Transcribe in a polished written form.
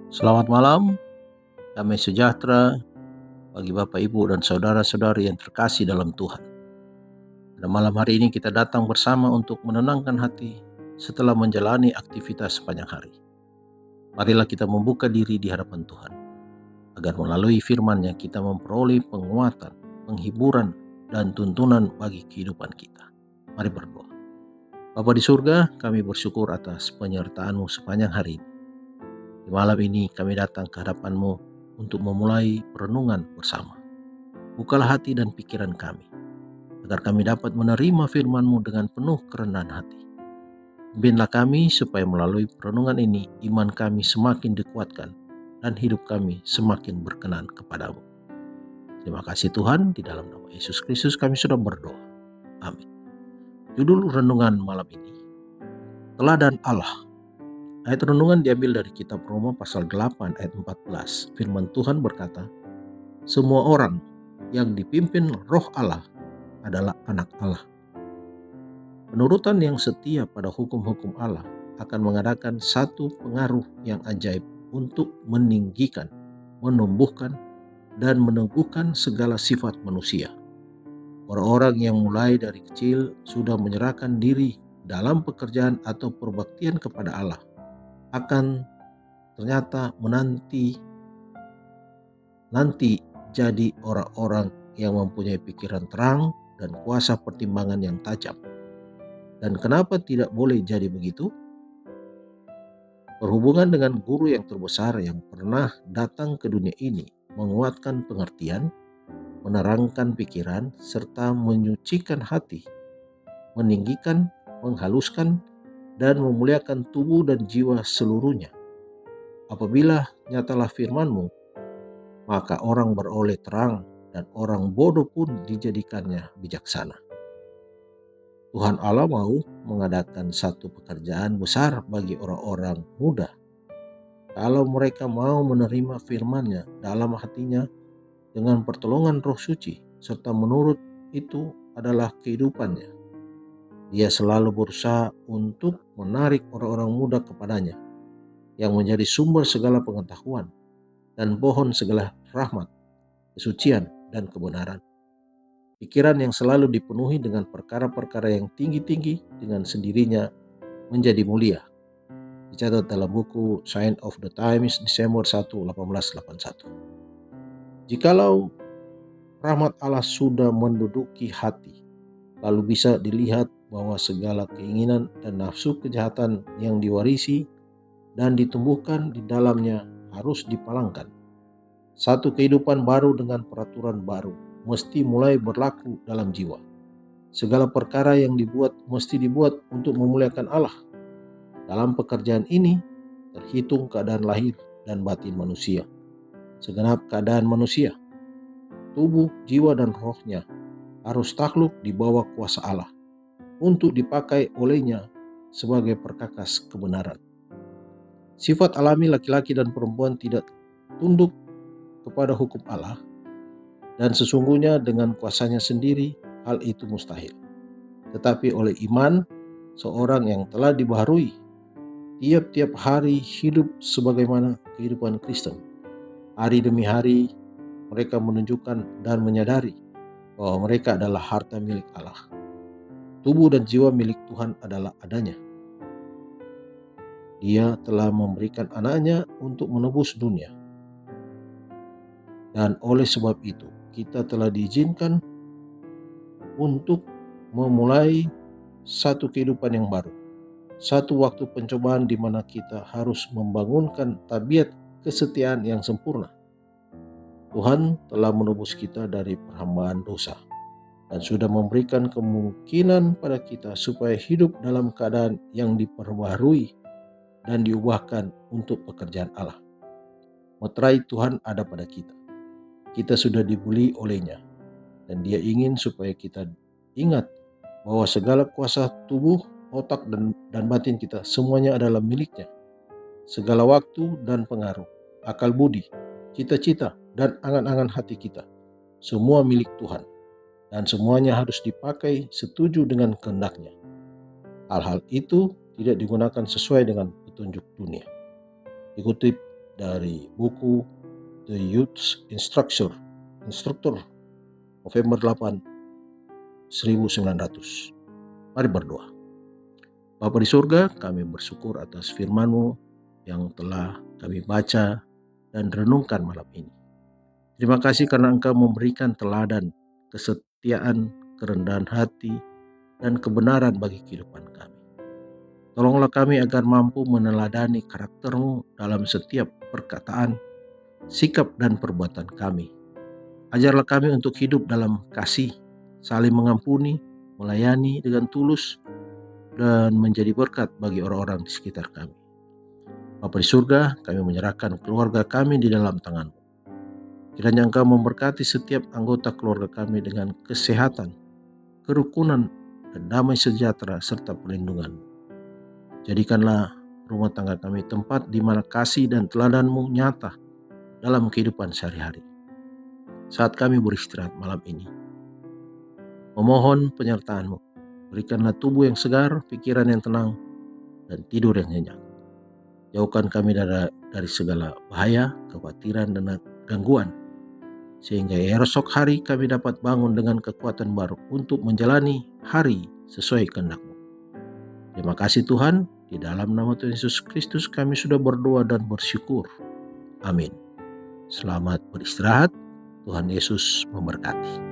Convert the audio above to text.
Selamat malam, damai sejahtera bagi Bapak, Ibu, dan saudara-saudari yang terkasih dalam Tuhan. Pada malam hari ini kita datang bersama untuk menenangkan hati setelah menjalani aktivitas sepanjang hari. Marilah kita membuka diri di hadapan Tuhan, agar melalui firman-Nya kita memperoleh penguatan, penghiburan, dan tuntunan bagi kehidupan kita. Mari berdoa. Bapa di surga, kami bersyukur atas penyertaan-Mu sepanjang hari ini. Di malam ini kami datang ke hadapan-Mu untuk memulai perenungan bersama. Bukalah hati dan pikiran kami, agar kami dapat menerima firman-Mu dengan penuh kerendahan hati. Pimpinlah kami supaya melalui perenungan ini iman kami semakin dikuatkan dan hidup kami semakin berkenan kepadamu. Terima kasih Tuhan, di dalam nama Yesus Kristus kami sudah berdoa. Amin. Judul renungan malam ini, Teladan Allah. Ayat renungan diambil dari kitab Roma pasal 8 ayat 14. Firman Tuhan berkata, semua orang yang dipimpin roh Allah adalah anak Allah. Penurutan yang setia pada hukum-hukum Allah akan mengadakan satu pengaruh yang ajaib untuk meninggikan, menumbuhkan, dan meneguhkan segala sifat manusia. Orang-orang yang mulai dari kecil sudah menyerahkan diri dalam pekerjaan atau perbaktian kepada Allah akan ternyata nanti jadi orang-orang yang mempunyai pikiran terang dan kuasa pertimbangan yang tajam. Dan kenapa tidak boleh jadi begitu? Berhubungan dengan guru yang terbesar yang pernah datang ke dunia ini, menguatkan pengertian, menerangkan pikiran, serta menyucikan hati, meninggikan, menghaluskan, dan memuliakan tubuh dan jiwa seluruhnya. Apabila nyatalah firman-Mu, maka orang beroleh terang dan orang bodoh pun dijadikannya bijaksana. Tuhan Allah mau mengadakan satu pekerjaan besar bagi orang-orang muda. Kalau mereka mau menerima firman-Nya dalam hatinya dengan pertolongan Roh Suci, serta menurut itu adalah kehidupannya. Dia selalu berusaha untuk menarik orang-orang muda kepadanya, yang menjadi sumber segala pengetahuan dan pohon segala rahmat, kesucian, dan kebenaran. Pikiran yang selalu dipenuhi dengan perkara-perkara yang tinggi-tinggi dengan sendirinya menjadi mulia. Dicatat dalam buku Sign of the Times Desember 1, 1881. Jikalau rahmat Allah sudah menduduki hati, lalu bisa dilihat bahwa segala keinginan dan nafsu kejahatan yang diwarisi dan ditumbuhkan di dalamnya harus dipalangkan. Satu kehidupan baru dengan peraturan baru mesti mulai berlaku dalam jiwa. Segala perkara yang dibuat mesti dibuat untuk memuliakan Allah. Dalam pekerjaan ini terhitung keadaan lahir dan batin manusia. Segenap keadaan manusia, tubuh, jiwa, dan rohnya harus takluk di bawah kuasa Allah untuk dipakai olehnya sebagai perkakas kebenaran. Sifat alami laki-laki dan perempuan tidak tunduk kepada hukum Allah, dan sesungguhnya dengan kuasanya sendiri hal itu mustahil. Tetapi oleh iman, seorang yang telah dibaharui tiap-tiap hari hidup sebagaimana kehidupan Kristen. Hari demi hari mereka menunjukkan dan menyadari bahwa mereka adalah harta milik Allah. Tubuh dan jiwa milik Tuhan adalah adanya. Dia telah memberikan anaknya untuk menebus dunia. Dan oleh sebab itu, kita telah diizinkan untuk memulai satu kehidupan yang baru. Satu waktu pencobaan di mana kita harus membangunkan tabiat kesetiaan yang sempurna. Tuhan telah menebus kita dari perhambaan dosa dan sudah memberikan kemungkinan pada kita supaya hidup dalam keadaan yang diperbaharui dan diubahkan untuk pekerjaan Allah. Meterai Tuhan ada pada kita. Kita sudah dibeli olehnya, dan Dia ingin supaya kita ingat bahwa segala kuasa tubuh, otak, dan batin kita semuanya adalah miliknya. Segala waktu dan pengaruh, akal budi, cita-cita, dan angan-angan hati kita, semua milik Tuhan. Dan semuanya harus dipakai setuju dengan kehendak-Nya. Hal-hal itu tidak digunakan sesuai dengan petunjuk dunia. Dikutip dari buku The Youth Instructor November 8, 1900. Mari berdoa. Bapa di surga, kami bersyukur atas firman-Mu yang telah kami baca dan renungkan malam ini. Terima kasih karena Engkau memberikan teladan, kesetiaan, kerendahan hati, dan kebenaran bagi kehidupan kami. Tolonglah kami agar mampu meneladani karakter-Mu dalam setiap perkataan, sikap, dan perbuatan kami. Ajarlah kami untuk hidup dalam kasih, saling mengampuni, melayani dengan tulus, dan menjadi berkat bagi orang-orang di sekitar kami. Bapa di surga, kami menyerahkan keluarga kami di dalam tangan-Mu. Kiranya Engkau memberkati setiap anggota keluarga kami dengan kesehatan, kerukunan, dan damai sejahtera serta perlindungan. Jadikanlah rumah tangga kami tempat di mana kasih dan teladan-Mu nyata dalam kehidupan sehari-hari. Saat kami beristirahat malam ini, memohon penyertaan-Mu. Berikanlah tubuh yang segar, pikiran yang tenang, dan tidur yang nyenyak. Jauhkan kami dari segala bahaya, kekhawatiran, dan gangguan, sehingga esok hari kami dapat bangun dengan kekuatan baru untuk menjalani hari sesuai kehendak-Mu. Terima kasih Tuhan, di dalam nama Tuhan Yesus Kristus kami sudah berdoa dan bersyukur. Amin. Selamat beristirahat, Tuhan Yesus memberkati.